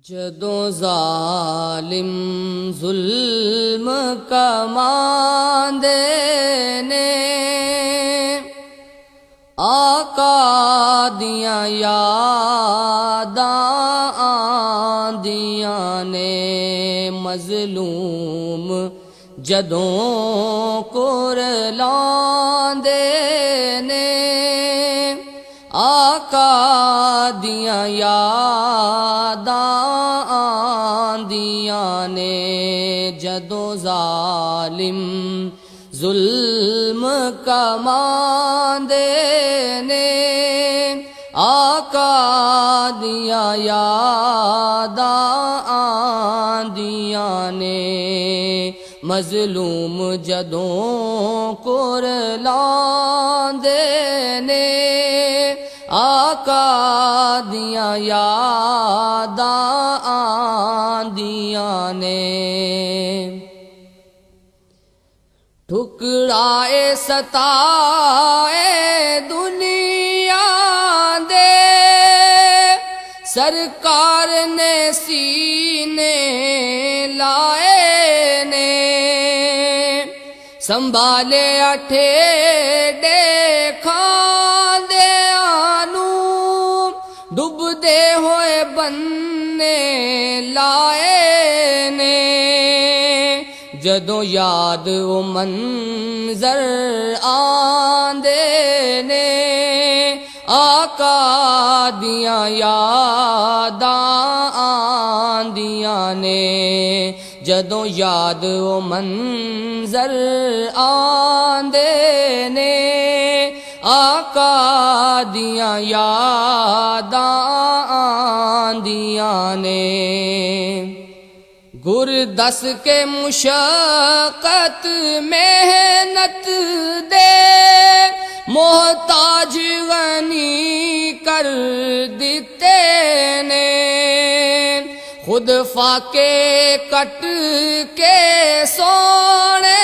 جدوں ظالم ظلم کماندے نے آقا دیاں یاداں آندیاں نے مظلوم جدوں کرلاندے نے آقا دیاں یاداں آندیاں نے جدوں ظالم ظلم کماندے نے آقا دیاں یاداں آندیاں نے مظلوم جدوں کرلاندے نے آقا دیاں یاداں آندیاں نے ٹھکرائے ستائے دنیا دے سرکار نے سینے لائے نے سنبھالے اٹھے کھاندے آنو ڈب دے ہوئے بننے لائے نے جدوں یاد وہ منظر آندے نے آقا دیاں یاداں آندیاں نے جدوں یاد وہ منظر آندے نے آقا دیاں یاداں آندیاں نے گر دس کے مشقت محنت دے محتاج غنی کر دیتے نے خود فاقے کٹ کے سونے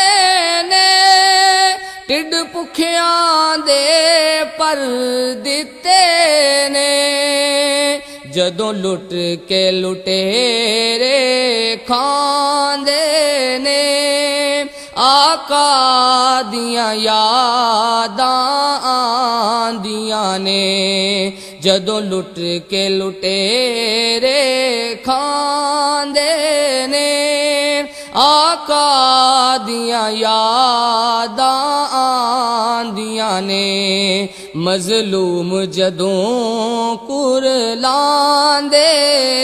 نے ٹڈ پکھیاں دے پر دیتے نے جدوں لٹ کے لٹیرے کھاندے نے آقا دیاں یاداں آندیاں نے جدوں لٹ کے لٹیرے کھاندے نے آقا دیاں یاداں آندیاں نے مظلوم جدوں کرلاندے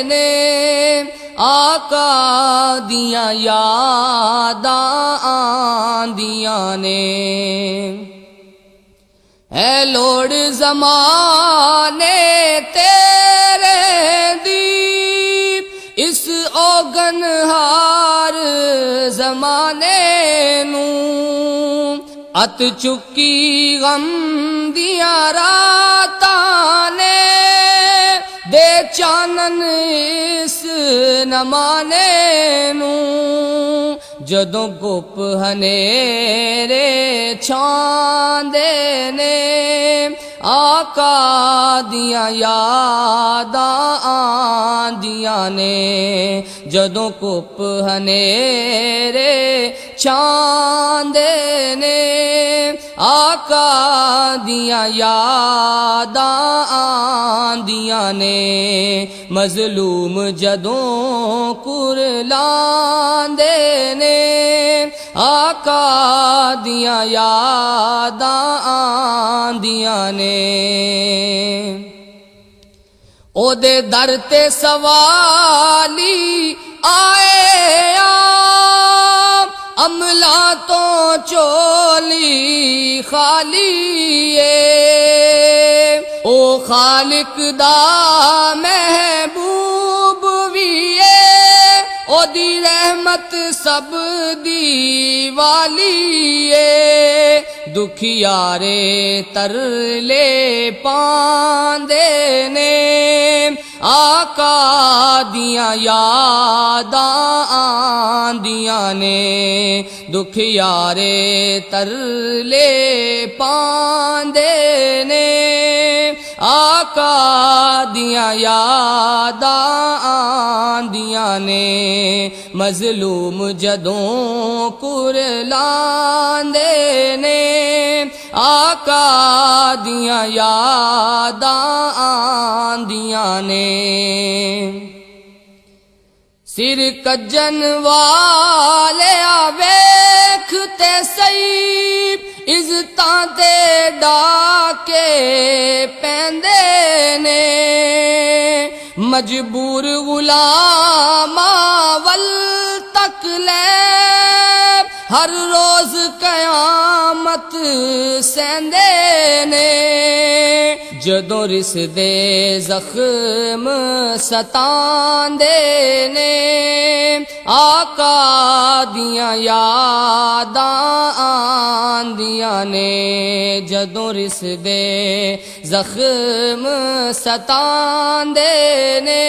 نے آقا دیاں یاداں آندیاں نے اے لوڑ زمانے تیرے دی اس اوگن ہار زمانے نوں ات چکی غم دیاں راتاں نے دے چانن اس نمانے نوں جدوں گپ ہنیرے چھاندے نے آقا دیاں یاداں آندیاں نے جدوں گپ ہنیرے چھاندے نے آقا دیاں یاداں آندیاں نے مظلوم جدوں کرلاندے نے آقا دیاں یاداں آندیاں نے او دے در تے سوالی آئے عملہ تو چولی خالی او خالق دا محبوب وی او دی رحمت سب دی والی دکھیارے ترلے پاندے نے آقا دیاں یاداں آندیاں نے دکھیارے ترلے پاندے نے آقا دیاں یاداں آندیاں نے مظلوم جدوں کرلاندے نے آقا دیاں یاداں آندیاں نے سر کجن والے ویکھ تے سہی عزتاں تے ڈاکے پیندے نے مجبور غلاماں ول تک لے ہر روز قیامت سہندے نے جدوں رس دے زخم ستاندے نے آقا دیاں یاداں آندیاں نے جدوں رس دے زخم ستاندے نے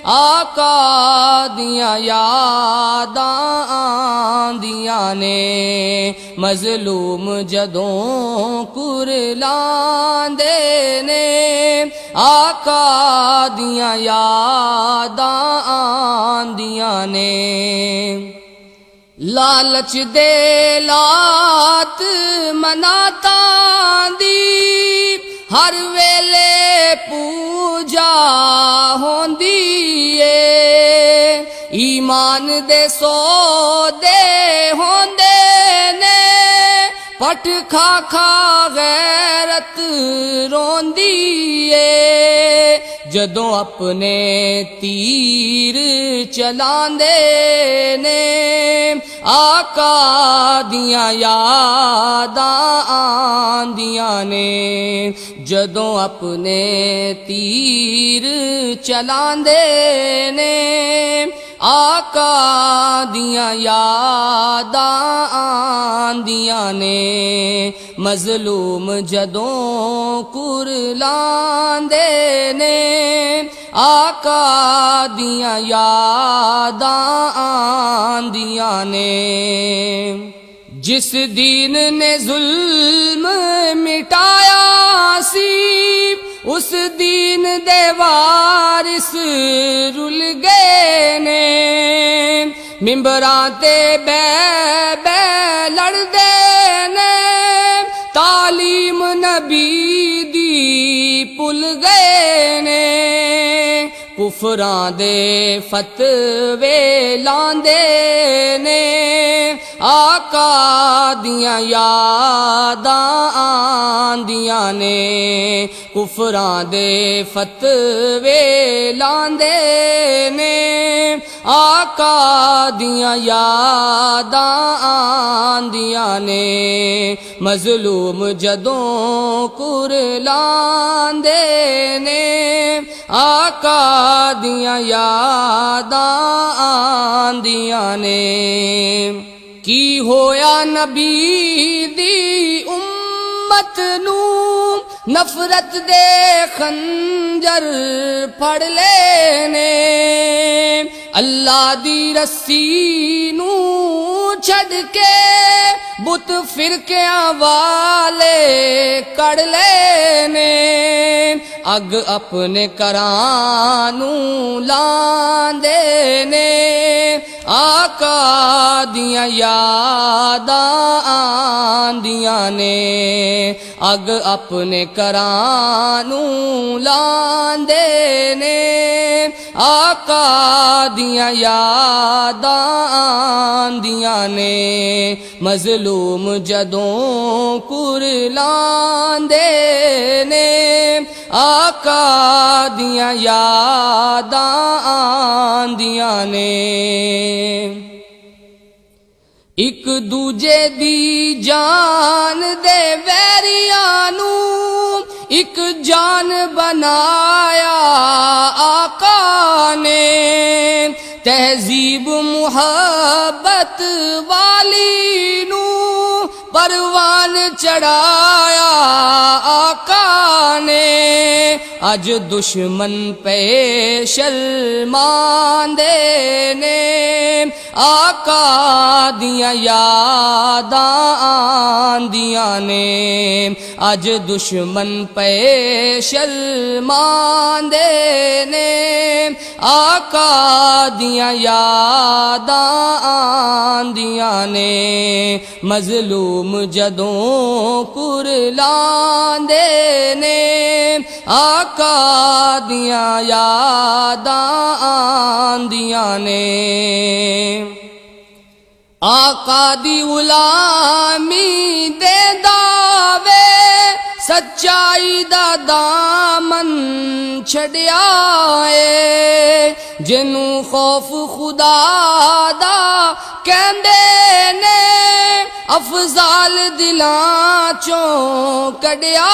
آقا دیاں یاداں آندیاں نے مظلوم جدوں کرلاندے نے آقا دیاں یاداں آندیاں نے لالچ دے لات مناتاں دی ہر ویلے پوجا ہوندی اے ایمان دے سودے ہوندے نے پٹ کھا کھا غیرت روندی اے جدوں اپنے تیر چلاندے نے آقا دیاں یاداں آندیاں نے جدوں اپنے تیر چلاندے نے آقا دیاں یاداں آندیاں نے مظلوم جدوں کرلاندے نے آقا دیاں یاداں آندیاں نے جس دین نے ظلم مٹایا سی اس دین دے وارث رل گئے نے ممبراں تے بے بے لڑدے نے تعلیم نبی دی بھل گئے نے کفراں دے فتوے لاندے نے آقا دیاں یاداں آندیاں نے کفراں دے فتوے لاندے نے آقا دیاں یاداں آندیاں نے مظلوم جدوں کرلاندے نے آقا دیاں یاداں آندیاں نے کی ہویا نبی دی امت نو نفرت دے خنجر پھڑ لینے اللہ دی رسی نو چھڈ کے بت فرقیاں والے کڑ لینے اگ اپنے کراں نو لاندے نے آقا دیاں یاداں آندیاں نے اگ اپنے کراں نو لاندے نے آقا دیاں یاداں آندیاں نے مظلوم جدوں کرلاندے نے آقا دیاں یاداں آندیاں نے ایک دوجے دی جان دے ویریاں نو ایک جان بنایا آقا نے تہذیب محبت والی نو پروان چڑھایا آقا نے اج دشمن پہ شرماندے نے آقا دیاں یاداں آندیاں نے اج دشمن پہ شرماندے نے آقا دیاں یاداں آندیاں نے مظلوم جدوں کرلاندے نے آقا دیاں یاداں آندیاں نے آقا دی غلامی دے دعوے سچائی دا دامن چھڑیا اے جنوں خوف خدا دا کہندے نے افضال دلاں چوں کڈیا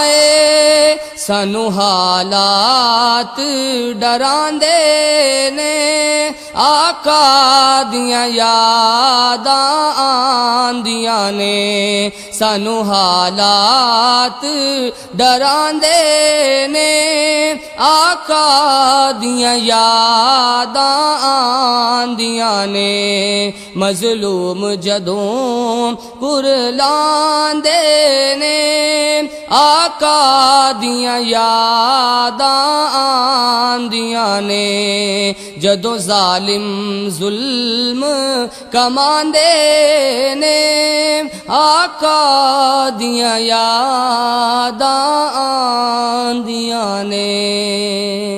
اے سانو حالات ڈراندے نے آقا دیاں یاداں آندیاں نے سانو حالات ڈراندے نے آقا دیاں یاداں آندیاں نے مظلوم جدوں کرلاندے نے آقا دیاں یاداں آندیاں نے جدوں ظالم ظلم کماندے نے آقا دیاں یاداں آندیاں نے